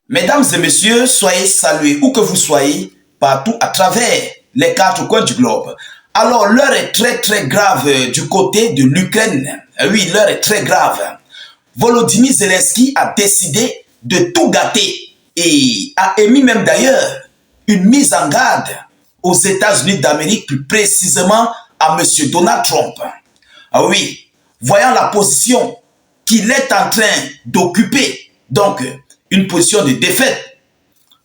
Mesdames et messieurs, soyez salués où que vous soyez, partout à travers les quatre coins du globe. Alors, l'heure est très grave du côté de l'Ukraine. Oui, l'heure est très grave. Volodymyr Zelensky a décidé de tout gâter et a émis même d'ailleurs une mise en garde aux États-Unis d'Amérique, plus précisément à M. Donald Trump. Ah oui, voyant la position qu'il est en train d'occuper, donc une position de défaite,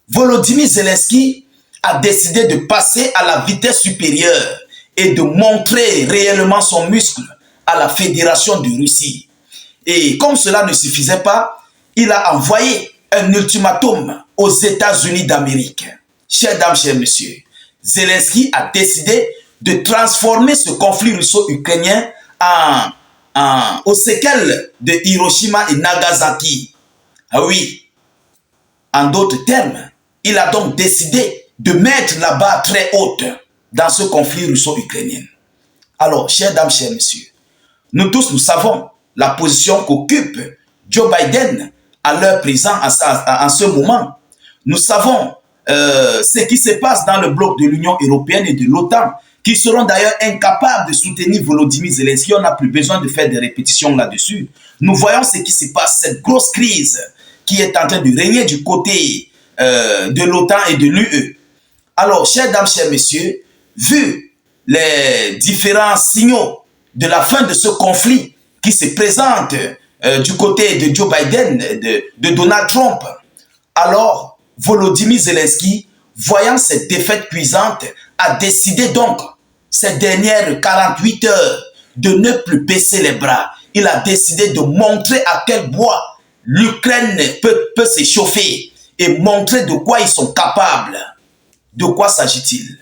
Volodymyr Zelensky a décidé de passer à la vitesse supérieure et de montrer réellement son muscle à la Fédération de Russie. Et comme cela ne suffisait pas, il a envoyé un ultimatum aux États-Unis d'Amérique. Chers dames, chers messieurs, Zelensky a décidé de transformer ce conflit russo-ukrainien aux séquelles de Hiroshima et Nagasaki. Ah oui, en d'autres termes, il a donc décidé de mettre la barre très haute dans ce conflit russo-ukrainien. Alors, chers dames, chers messieurs, nous tous, nous savons la position qu'occupe Joe Biden à l'heure présente, en ce moment. Nous savons ce qui se passe dans le bloc de l'Union européenne et de l'OTAN, qui seront d'ailleurs incapables de soutenir Volodymyr Zelensky. On n'a plus besoin de faire des répétitions là-dessus. Nous voyons ce qui se passe, cette grosse crise qui est en train de régner du côté de l'OTAN et de l'UE. Alors, chers dames, chers messieurs, vu les différents signaux de la fin de ce conflit qui se présente du côté de Joe Biden, de Donald Trump, alors Volodymyr Zelensky, voyant cette défaite cuisante, a décidé donc, ces dernières 48 heures, de ne plus baisser les bras. Il a décidé de montrer à quel bois l'Ukraine peut s'échauffer et montrer de quoi ils sont capables. De quoi s'agit-il?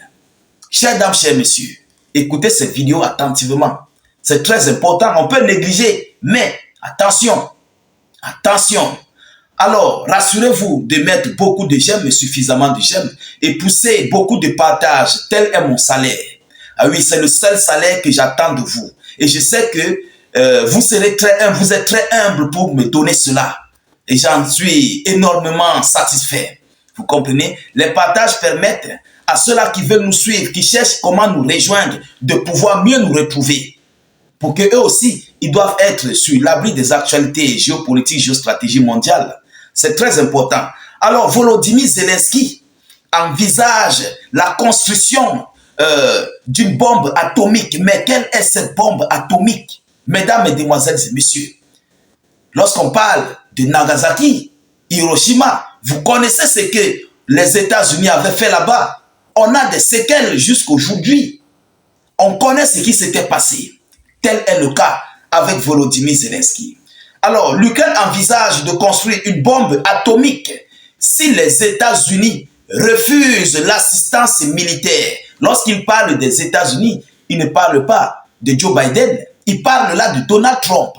Chers dames, chers messieurs, écoutez cette vidéo attentivement. C'est très important, on peut négliger, mais attention, attention. Alors, rassurez-vous de mettre beaucoup de j'aime et suffisamment de j'aime et pousser beaucoup de partages, tel est mon salaire. Ah oui, c'est le seul salaire que j'attends de vous. Et je sais que vous êtes très humble pour me donner cela. Et j'en suis énormément satisfait. Vous comprenez? Les partages permettent à ceux-là qui veulent nous suivre, qui cherchent comment nous rejoindre, de pouvoir mieux nous retrouver. Pour qu'eux aussi, ils doivent être sur l'abri des actualités géopolitiques, géostratégie mondiale. C'est très important. Alors, Volodymyr Zelensky envisage la construction d'une bombe atomique. Mais quelle est cette bombe atomique? Mesdames, mesdemoiselles et messieurs, lorsqu'on parle de Nagasaki, Hiroshima, vous connaissez ce que les États-Unis avaient fait là-bas. On a des séquelles jusqu'aujourd'hui. On connaît ce qui s'était passé. Tel est le cas avec Volodymyr Zelensky. Alors, l'Ukraine envisage de construire une bombe atomique si les États-Unis refusent l'assistance militaire. Lorsqu'il parle des États-Unis, il ne parle pas de Joe Biden, il parle là de Donald Trump.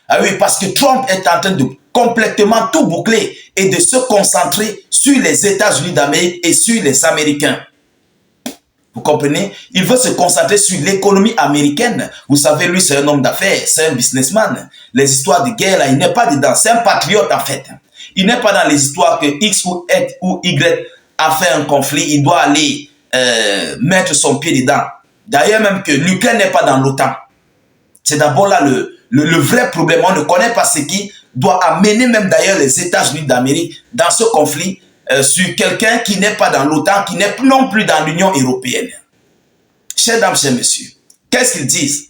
Ah oui, parce que Trump est en train de complètement tout boucler et de se concentrer sur les États-Unis d'Amérique et sur les Américains. Vous comprenez? Il veut se concentrer sur l'économie américaine. Vous savez, lui, c'est un homme d'affaires, c'est un businessman. Les histoires de guerre, là, il n'est pas dedans. C'est un patriote, en fait. Il n'est pas dans les histoires que X ou Y a fait un conflit. Il doit aller mettre son pied dedans. D'ailleurs, même que l'Ukraine n'est pas dans l'OTAN. C'est d'abord là le vrai problème. On ne connaît pas ce qui doit amener même d'ailleurs les États-Unis d'Amérique dans ce conflit sur quelqu'un qui n'est pas dans l'OTAN, qui n'est non plus dans l'Union européenne. Chers dames, chers messieurs, qu'est-ce qu'ils disent?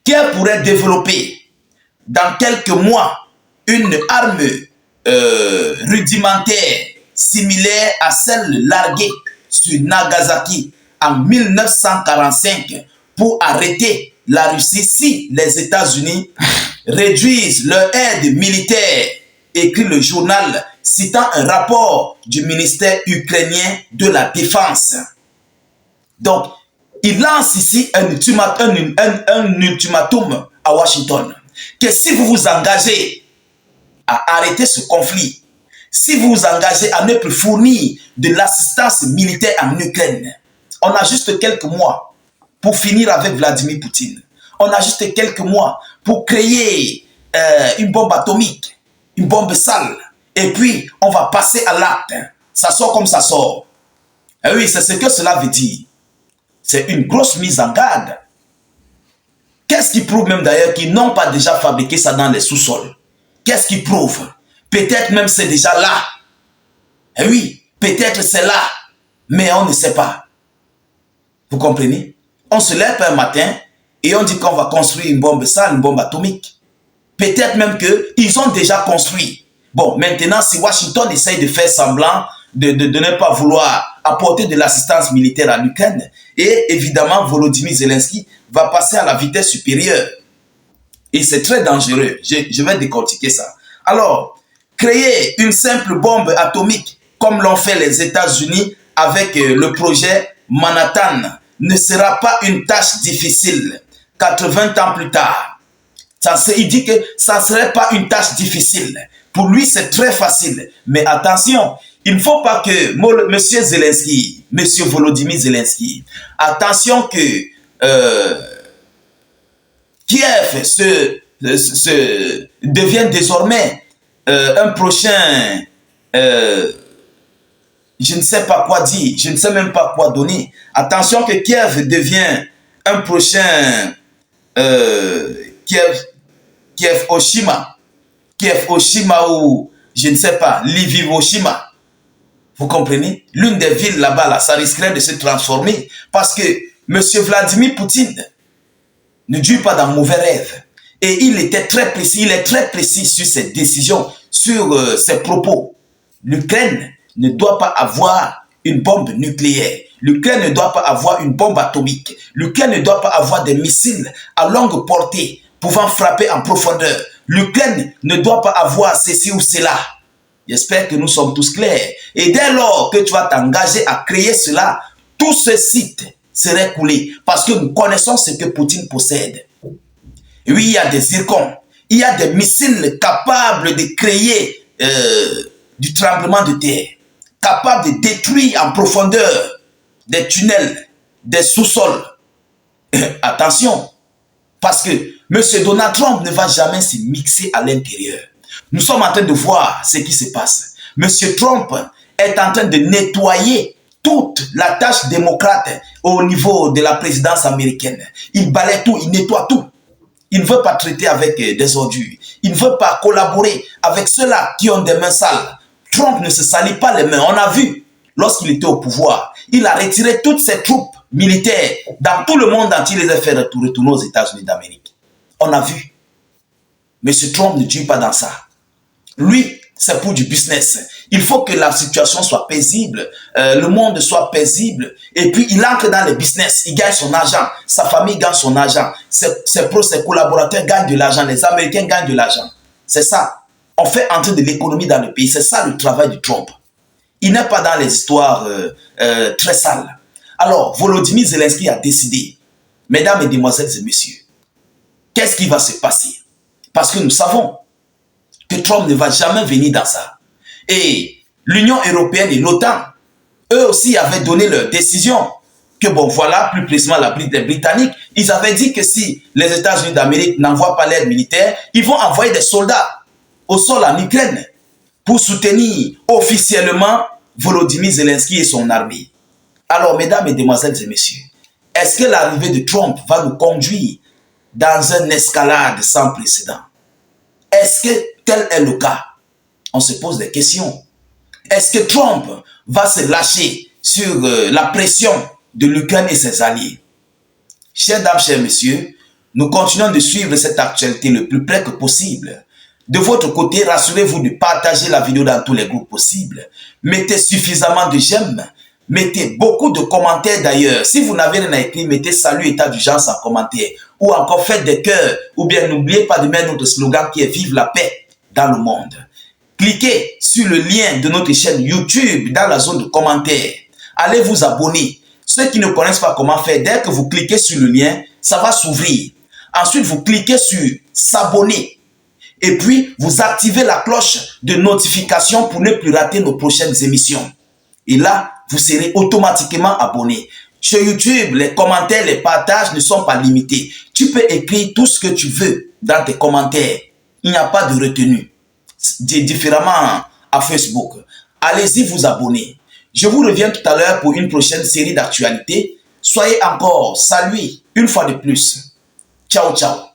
Qu'ils pourraient développer dans quelques mois une arme rudimentaire similaire à celle larguée sur Nagasaki en 1945 pour arrêter la Russie si les États-Unis réduisent leur aide militaire, écrit le journal citant un rapport du ministère ukrainien de la Défense. Donc, il lance ici un ultimatum à Washington, que si vous vous engagez à arrêter ce conflit, si vous vous engagez à ne plus fournir de l'assistance militaire en Ukraine, on a juste quelques mois pour finir avec Vladimir Poutine. On a juste quelques mois pour créer une bombe atomique, une bombe sale, et puis on va passer à l'acte. Ça sort comme ça sort. Et oui, c'est ce que cela veut dire. C'est une grosse mise en garde. Qu'est-ce qui prouve même d'ailleurs qu'ils n'ont pas déjà fabriqué ça dans les sous-sols? Qu'est-ce qui prouve? Peut-être même c'est déjà là. Et oui, peut-être c'est là, mais on ne sait pas. Vous comprenez? On se lève un matin et on dit qu'on va construire une bombe sale, une bombe atomique. Peut-être même qu'ils ont déjà construit. Bon, maintenant, si Washington essaye de faire semblant de ne pas vouloir apporter de l'assistance militaire à l'Ukraine, et évidemment, Volodymyr Zelensky va passer à la vitesse supérieure. Et c'est très dangereux. Je vais décortiquer ça. Alors, créer une simple bombe atomique, comme l'ont fait les États-Unis avec le projet Manhattan, ne sera pas une tâche difficile. 80 ans plus tard, il dit que ça ne serait pas une tâche difficile. Pour lui, c'est très facile. Mais attention, il ne faut pas que M. Zelensky, M. Volodymyr Zelensky, attention que Kiev devient désormais un prochain, je ne sais pas quoi dire, je ne sais même pas quoi donner. Attention que Kiev devient un prochain Kiev-Oshima ou je ne sais pas, Lviv-Oshima. Vous comprenez? L'une des villes là-bas, là, ça risquerait de se transformer parce que M. Vladimir Poutine ne dure pas dans mauvais rêve. Et il était très précis, il est très précis sur ses décisions, sur ses propos. L'Ukraine ne doit pas avoir une bombe nucléaire. L'Ukraine ne doit pas avoir une bombe atomique. L'Ukraine ne doit pas avoir des missiles à longue portée pouvant frapper en profondeur. L'Ukraine ne doit pas avoir ceci ou cela. J'espère que nous sommes tous clairs. Et dès lors que tu vas t'engager à créer cela, tout ce site serait coulé. Parce que nous connaissons ce que Poutine possède. Et oui, il y a des zircons. Il y a des missiles capables de créer du tremblement de terre. Capables de détruire en profondeur des tunnels, des sous-sols. Attention. Parce que M. Donald Trump ne va jamais se mixer à l'intérieur. Nous sommes en train de voir ce qui se passe. M. Trump est en train de nettoyer toute la tâche démocrate au niveau de la présidence américaine. Il balaie tout, il nettoie tout. Il ne veut pas traiter avec des ordures. Il ne veut pas collaborer avec ceux-là qui ont des mains sales. Trump ne se salit pas les mains. On a vu, lorsqu'il était au pouvoir, il a retiré toutes ses troupes militaires dans tout le monde entier, les a fait retourner aux États-Unis d'Amérique. On a vu. M. Trump ne tue pas dans ça. Lui, c'est pour du business. Il faut que la situation soit paisible, le monde soit paisible, et puis il entre dans le business, il gagne son argent, sa famille gagne son argent, ses collaborateurs gagnent de l'argent, les Américains gagnent de l'argent. C'est ça. On fait entrer de l'économie dans le pays. C'est ça le travail de Trump. Il n'est pas dans les histoires très sales. Alors, Volodymyr Zelensky a décidé, mesdames, et demoiselles et messieurs, qu'est-ce qui va se passer? Parce que nous savons que Trump ne va jamais venir dans ça. Et l'Union européenne et l'OTAN, eux aussi avaient donné leur décision. Que bon, voilà, plus précisément les Britanniques, ils avaient dit que si les États-Unis d'Amérique n'envoient pas l'aide militaire, ils vont envoyer des soldats au sol en Ukraine pour soutenir officiellement Volodymyr Zelensky et son armée. Alors, mesdames et demoiselles et messieurs, est-ce que l'arrivée de Trump va nous conduire dans une escalade sans précédent? Est-ce que tel est le cas? On se pose des questions. Est-ce que Trump va se lâcher sur la pression de l'Ukraine et ses alliés? Chers dames, chers messieurs, nous continuons de suivre cette actualité le plus près que possible. De votre côté, rassurez-vous de partager la vidéo dans tous les groupes possibles. Mettez suffisamment de j'aime. Mettez beaucoup de commentaires d'ailleurs. Si vous n'avez rien à écrire, mettez salut état d'urgence en commentaire. Ou encore faites des cœurs. Ou bien n'oubliez pas de mettre notre slogan qui est Vive la paix dans le monde. Cliquez sur le lien de notre chaîne YouTube dans la zone de commentaires. Allez vous abonner. Ceux qui ne connaissent pas comment faire, dès que vous cliquez sur le lien, ça va s'ouvrir. Ensuite, vous cliquez sur s'abonner. Et puis, vous activez la cloche de notification pour ne plus rater nos prochaines émissions. Et là, vous serez automatiquement abonné. Sur YouTube, les commentaires, les partages ne sont pas limités. Tu peux écrire tout ce que tu veux dans tes commentaires. Il n'y a pas de retenue. Différemment à Facebook. Allez-y vous abonner. Je vous reviens tout à l'heure pour une prochaine série d'actualités. Soyez encore salués une fois de plus. Ciao, ciao.